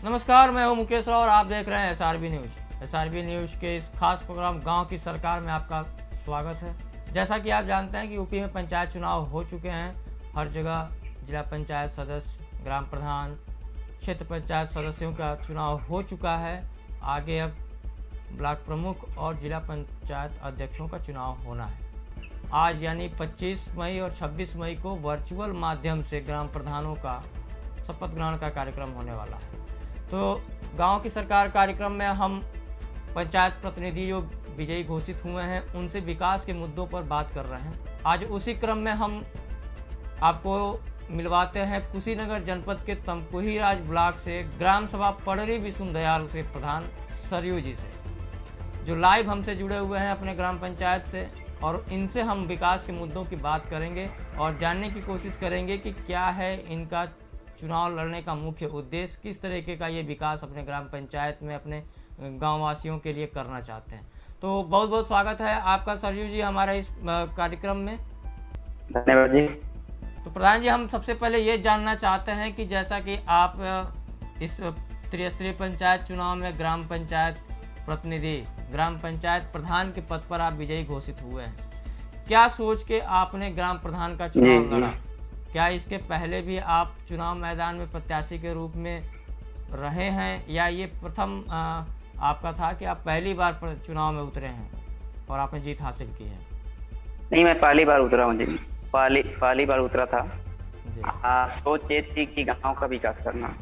नमस्कार, मैं हूं मुकेश राव और आप देख रहे हैं एसआरबी न्यूज़। एसआरबी न्यूज़ के इस खास प्रोग्राम गांव की सरकार में आपका स्वागत है। जैसा कि आप जानते हैं कि यूपी में पंचायत चुनाव हो चुके हैं। हर जगह जिला पंचायत सदस्य, ग्राम प्रधान, क्षेत्र पंचायत सदस्यों का चुनाव हो चुका है। आगे अब ब्लॉक प्रमुख और जिला पंचायत अध्यक्षों का चुनाव होना है। आज यानी 25 मई और 26 मई को वर्चुअल माध्यम से ग्राम प्रधानों का शपथ ग्रहण का कार्यक्रम होने वाला है। तो गांव की सरकार कार्यक्रम में हम पंचायत प्रतिनिधि जो विजयी घोषित हुए हैं उनसे विकास के मुद्दों पर बात कर रहे हैं। आज उसी क्रम में हम आपको मिलवाते हैं कुशीनगर जनपद के तमकुहीराज ब्लॉक से ग्राम सभा पड़री विष्णुदयाल से प्रधान सरयू जी से, जो लाइव हमसे जुड़े हुए हैं अपने ग्राम पंचायत से, और इनसे हम विकास के मुद्दों की बात करेंगे और जानने की कोशिश करेंगे कि क्या है इनका चुनाव लड़ने का मुख्य उद्देश्य, किस तरीके का ये विकास अपने ग्राम पंचायत में अपने गाँव वासियों के लिए करना चाहते हैं। तो बहुत बहुत स्वागत है आपका सरयू जी हमारे इस कार्यक्रम में। धन्यवाद जी। तो प्रधान जी, हम सबसे पहले ये जानना चाहते हैं कि जैसा कि आप इस त्रिस्तरीय पंचायत चुनाव में ग्राम पंचायत प्रतिनिधि, ग्राम पंचायत प्रधान के पद पर आप विजयी घोषित हुए हैं, क्या सोच के आपने ग्राम प्रधान का चुनाव लड़ा? क्या इसके पहले भी आप चुनाव मैदान में प्रत्याशी के रूप में रहे हैं या ये प्रथम आपका था कि आप पहली बार चुनाव में उतरे हैं और आपने जीत हासिल की है? नहीं, मैं पहली बार उतरा हूँ जी। पहली बार उतरा था। सोच ये थी कि गांव का विकास करना,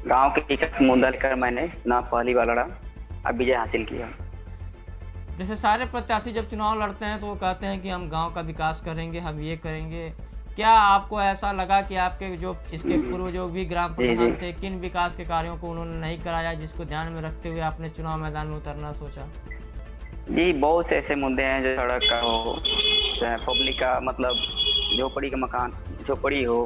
गांव के विकास मुद्दा लेकर मैंने चुनाव पहली बार लड़ा, अब विजय हासिल किया। जैसे सारे प्रत्याशी जब चुनाव लड़ते हैं तो वो कहते हैं कि हम गांव का विकास करेंगे, हम ये करेंगे। क्या आपको ऐसा लगा कि आपके जो इसके पूर्व जो भी ग्राम प्रधान थे, किन विकास के कार्यों को उन्होंने नहीं कराया, जिसको ध्यान में रखते हुए आपने चुनाव मैदान में उतरना सोचा? जी, बहुत से ऐसे मुद्दे हैं, जो सड़क का हो, पब्लिक का मतलब झोपड़ी का मकान, झोपड़ी हो,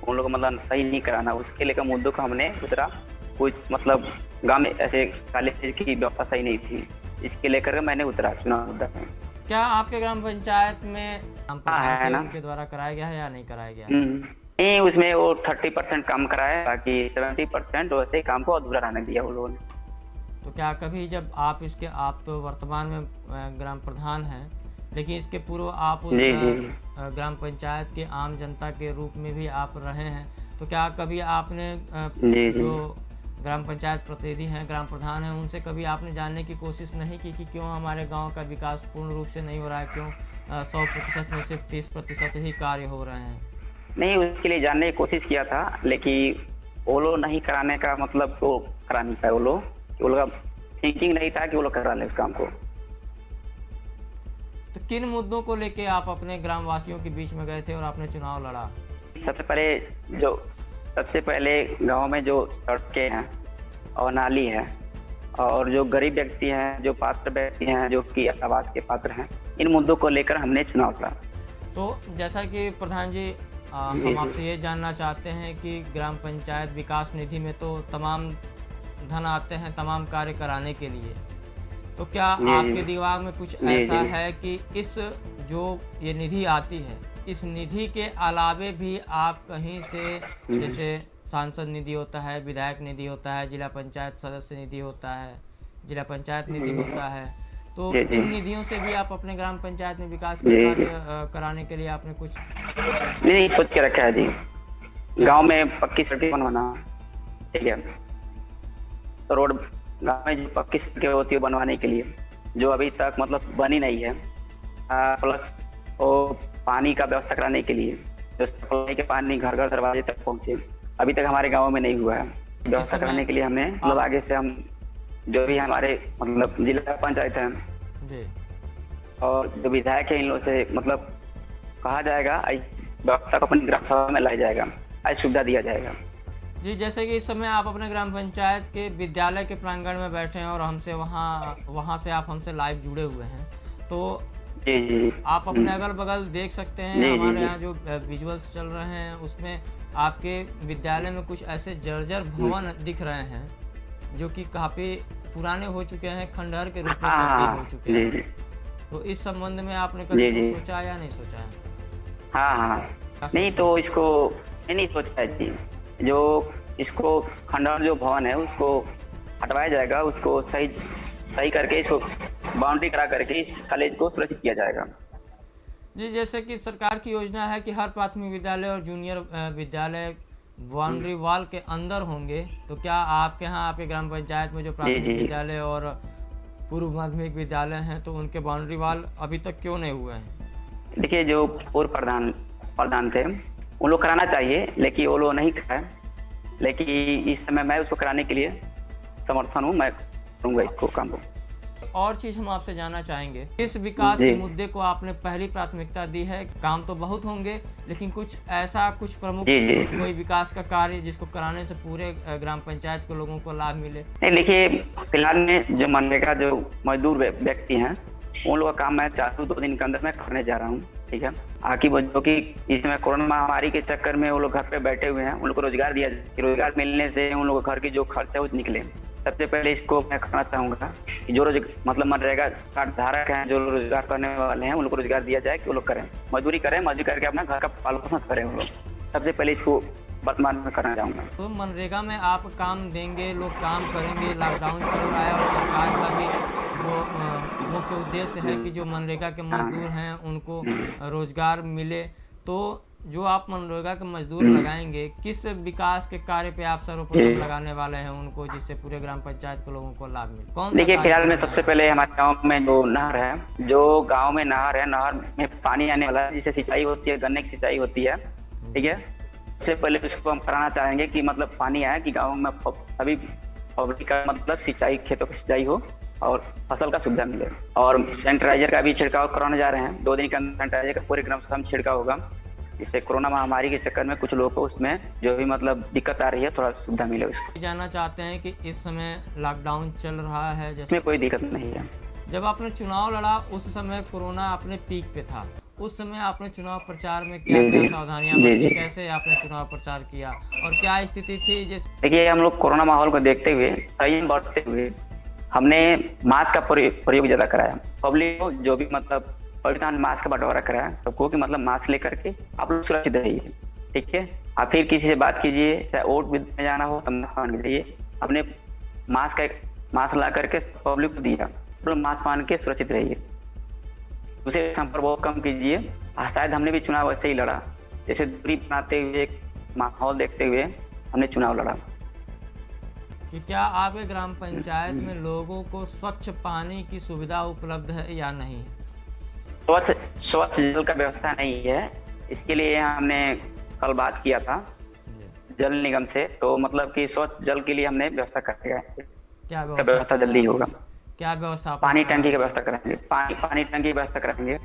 उन लोगों को मतलब सही नहीं कराना, उसके लेकर मुद्दों को हमने उतरा। कुछ मतलब गाँव में ऐसे कॉलेज की व्यवस्था सही नहीं थी, इसके लेकर मैंने उतरा चुनाव मुद्दा में। क्या आपके ग्राम पंचायत में है ना उनके द्वारा कराया गया है या नहीं कराया गया? नहीं, उसमें वो 30% काम कराया, बाकी 70% वैसे ही काम को अधूरा रहने दिया उन लोगों ने। तो क्या कभी जब आप तो वर्तमान में ग्राम प्रधान हैं, लेकिन इसके पूर्व आप उस ग्राम पंचायत के आम जनता के रूप में भी आप रहे हैं, तो क्या कभी आपने जो ग्राम पंचायत प्रतिनिधि हैं, ग्राम प्रधान हैं, उनसे कभी आपने जानने की कोशिश नहीं की कि क्यों हमारे गांव का विकास पूर्ण रूप से नहीं हो रहा है, क्यों 100% में सिर्फ 30% ही कार्य हो रहे हैं? नहीं, उसके लिए जानने की कोशिश किया था, लेकिन वो लोग नहीं कराने का मतलब वो करा नहीं पाए। वो लोग का थिंकिंग नहीं था कि वो लोग करा ले उस काम को। तो किन मुद्दों को लेके आप अपने ग्राम वासियों के बीच में गए थे और आपने चुनाव लड़ा? सबसे पहले गांव में जो सड़कें हैं और नाली है, और जो गरीब व्यक्ति हैं, जो पात्र व्यक्ति हैं, जो कि आवास के पात्र हैं, इन मुद्दों को लेकर हमने चुनाव लड़ा। तो जैसा कि प्रधान जी, हम आपसे ये जानना चाहते हैं कि ग्राम पंचायत विकास निधि में तो तमाम धन आते हैं तमाम कार्य कराने के लिए, तो क्या आपके दिमाग में कुछ ऐसा है कि इस जो ये निधि आती है, इस निधि के अलावे भी आप कहीं से, जैसे सांसद निधि होता है, विधायक निधि होता है, जिला पंचायत सदस्य निधि होता है, जिला पंचायत निधि होता है, तो इन निधियों से भी आप अपने ग्राम पंचायत में विकास के कार्य कराने के लिए आपने कुछ नहीं सोच के रखा है जी? गांव में पक्की सड़कें बनवाना, ठीक है, तो रोड गांव में जो पक्की सड़कें होती है बनवाने के लिए, जो अभी तक मतलब बनी नहीं है, प्लस वो पानी का व्यवस्था कराने के लिए, जो सप्लाई के पानी घर घर दरवाजे तक पहुंचे, अभी तक हमारे गांव में नहीं हुआ है। व्यवस्था कराने के लिए हमने मतलब आगे से हम जो भी हमारे मतलब जिला पंचायत है और जो विधायक है, इन लोगों से मतलब कहा जाएगा, व्यवस्था को अपनी ग्राम सभा में लाया जाएगा, आज सुविधा दिया जाएगा। जी, जैसे कि इस समय आप अपने ग्राम पंचायत के विद्यालय के प्रांगण में बैठे हैं और हमसे वहाँ से आप हमसे लाइव जुड़े हुए हैं, तो जी आप अपने अगल बगल देख सकते हैं। हमारे यहाँ जो विजुअल्स चल रहे हैं उसमें आपके विद्यालय में कुछ ऐसे जर्जर भवन दिख रहे हैं जो कि काफी पुराने हो चुके हैं, खंडहर के रूप में तब्दील हो चुके हैं। तो इस संबंध में आपने कभी कुछ सोचा या नहीं सोचा है? नहीं, तो इसको नहीं सोचा है जी। जो इसको खंडर जो भवन है उसको हटवाया जाएगा, उसको सही सही करके इसको बाउंड्री करा करके इस कॉलेज को सुरक्षित किया जाएगा। जी, जैसे कि सरकार की योजना है कि हर प्राथमिक विद्यालय और जूनियर विद्यालय बाउंड्री वॉल के अंदर होंगे, तो क्या आपके यहाँ आपके ग्राम पंचायत में जो प्राथमिक विद्यालय और पूर्व माध्यमिक विद्यालय हैं तो उनके बाउंड्री वॉल अभी तक क्यों नहीं हुए हैं? देखिए, जो पूर्व प्रधान थे उन लोग कराना चाहिए, लेकिन वो लोग नहीं कराए। लेकिन इस समय मैं उसको कराने के लिए समर्थन हूँ, मैं करूँगा इसको काम को। और चीज हम आपसे जानना चाहेंगे, इस विकास के मुद्दे को आपने पहली प्राथमिकता दी है। काम तो बहुत होंगे, लेकिन कुछ ऐसा कुछ प्रमुख कोई विकास का कार्य जिसको कराने से पूरे ग्राम पंचायत के लोगों को लाभ मिले? नहीं, देखिए, फिलहाल में जो मनरेगा जो मजदूर व्यक्ति हैं उन लोगों का काम मैं 2 दिन के अंदर मैं करने जा रहा हूँ। ठीक है, आखिर जो कि इस समय कोरोना महामारी के चक्कर में वो लोग घर पे बैठे हुए हैं, उन लोग को रोजगार दिया जाए। रोजगार मिलने से उन लोगों घर की जो खर्च है वो निकले। सबसे पहले इसको मैं कहना चाहूँगा कि जो मतलब मनरेगा कार्ड धारक हैं, जो रोजगार करने वाले हैं, उन लोग को रोजगार दिया जाए कि वो लोग करें, मजदूरी करके अपना घर का पालन पोषण करें वो लोग। सबसे पहले इसको वर्तमान में करना चाहूँगा। तो मनरेगा में आप काम देंगे, लोग काम करेंगे, लॉकडाउन चल रहा है और सरकार का भी वो मुख्य उद्देश्य है कि जो मनरेगा के मजदूर हैं उनको रोजगार मिले। तो जो आप मनरेगा के मजदूर लगाएंगे, किस विकास के कार्य पे आप सर्वप्रथम लगाने वाले हैं उनको, जिससे पूरे ग्राम पंचायत के लोगों को लाभ मिले? कौन? देखिए, फिलहाल में सबसे पहले हमारे गांव में जो नहर है, जो गांव में नहर है, नहर में पानी आने वाला है, जिससे सिंचाई होती है, गन्ने की सिंचाई होती है। ठीक है, सबसे पहले उसको हम कराना चाहेंगे कि मतलब पानी आए कि गाँव में अभी पब्लिक का मतलब सिंचाई, खेतों की सिंचाई हो और फसल का सुविधा मिले। और सैनिटाइजर का भी छिड़काव कराने जा रहे हैं। 2 दिन के अंदर सैनिटाइजर का पूरे ग्राम से हम छिड़काव होगा, जिससे कोरोना महामारी के चक्कर में कुछ लोगों को उसमें जो भी मतलब दिक्कत आ रही है थोड़ा सुविधा मिले उसको। जानना चाहते हैं कि इस समय लॉकडाउन चल रहा है, जिसमें कोई दिक्कत नहीं है। जब आपने चुनाव लड़ा उस समय कोरोना अपने पीक पे था, उस समय आपने चुनाव प्रचार में क्या क्या सावधानियां बरती, कैसे आपने चुनाव प्रचार किया और क्या स्थिति थी? जैसे देखिए, हम लोग कोरोना माहौल को देखते हुए, संयम बरतते हुए हमने मास्क का प्रयोग ज्यादा कराया। पब्लिक को जो भी मतलब मास्क का बंटवारा कराया सबको कि मतलब मास्क लेकर के आप लोग सुरक्षित रहिए। ठीक है, आप फिर किसी से बात कीजिए, चाहे वोट में जाना हो तब मास्क पहन के जाइए। अपने मास्क ला करके पब्लिक को दिया, तो मास्क पहन के सुरक्षित रहिए। दूसरे संपर्क बहुत कम कीजिए। शायद हमने भी चुनाव वैसे ही लड़ा, जैसे दूरी बनाते हुए, माहौल देखते हुए हमने चुनाव लड़ा। कि क्या आपके ग्राम पंचायत में लोगों को स्वच्छ पानी की सुविधा उपलब्ध है या नहीं है? स्वच्छ जल का व्यवस्था नहीं है। इसके लिए हमने कल बात किया था जल निगम से, तो मतलब कि स्वच्छ जल के लिए हमने व्यवस्था करेंगे। क्या व्यवस्था जल्दी होगा? क्या व्यवस्था? पानी टंकी की व्यवस्था करेंगे, पानी टंकी की व्यवस्था करेंगे।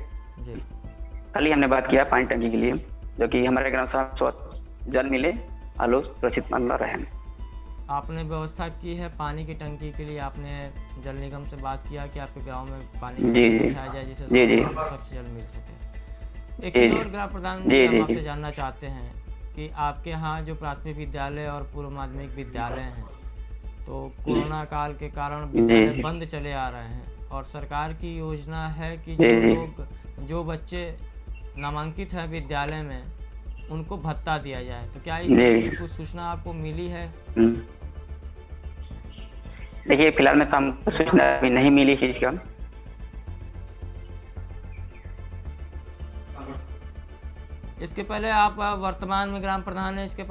कल ही हमने बात किया पानी टंकी के लिए, जो कि हमारे ग्राम से स्वच्छ जल मिले और लोग सुरक्षित रहे। आपने व्यवस्था की है पानी की टंकी के लिए? आपने जल निगम से बात किया कि आपके गांव में पानी पहुंचाया जाए जिससे स्वच्छ जल मिल सके? एक और ग्राम प्रधान जी, हम आपसे जानना चाहते हैं कि आपके यहाँ जो प्राथमिक विद्यालय और पूर्व माध्यमिक विद्यालय हैं, तो कोरोना काल के कारण विद्यालय बंद चले आ रहे हैं और सरकार की योजना है कि जो बच्चे नामांकित हैं विद्यालय में उनको भत्ता दिया जाए। तो क्या इस कुछ सूचना आपको मिली है? देखिए, फिलहाल में तो हमको सूचना अभी नहीं मिली इस चीज का। इसके पहले आप वर्तमान में ग्राम प्रधान है, इसके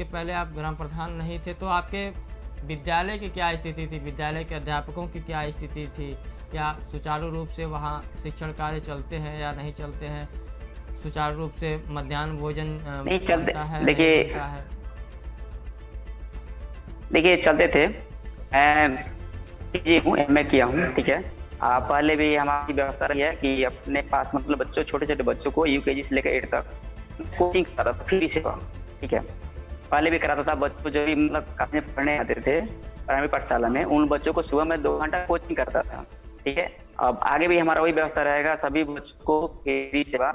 पहले आप ग्राम प्रधान नहीं थे, तो आपके विद्यालय की क्या स्थिति थी? विद्यालय के अध्यापकों की क्या स्थिति थी? क्या सुचारू रूप से वहाँ शिक्षण कार्य चलते हैं या नहीं चलते हैं? सुचारू रूप से मध्याह्न भोजन नहीं चलता है? देखिए, चलते थे। मैं किया हूँ। ठीक है, पहले भी हमारी व्यवस्था रही है कि अपने पास मतलब छोटे छोटे बच्चों को UKG से लेकर 8 तक कोचिंग कराता था फ्री सेवा। ठीक है, पहले भी कराता था। बच्चों जो भी मतलब पढ़ने आते थे प्राइमरी पाठशाला में, उन बच्चों को सुबह में 2 घंटा कोचिंग करता था। ठीक है, अब आगे भी हमारा वही व्यवस्था रहेगा, सभी बच्चों को फ्री सेवा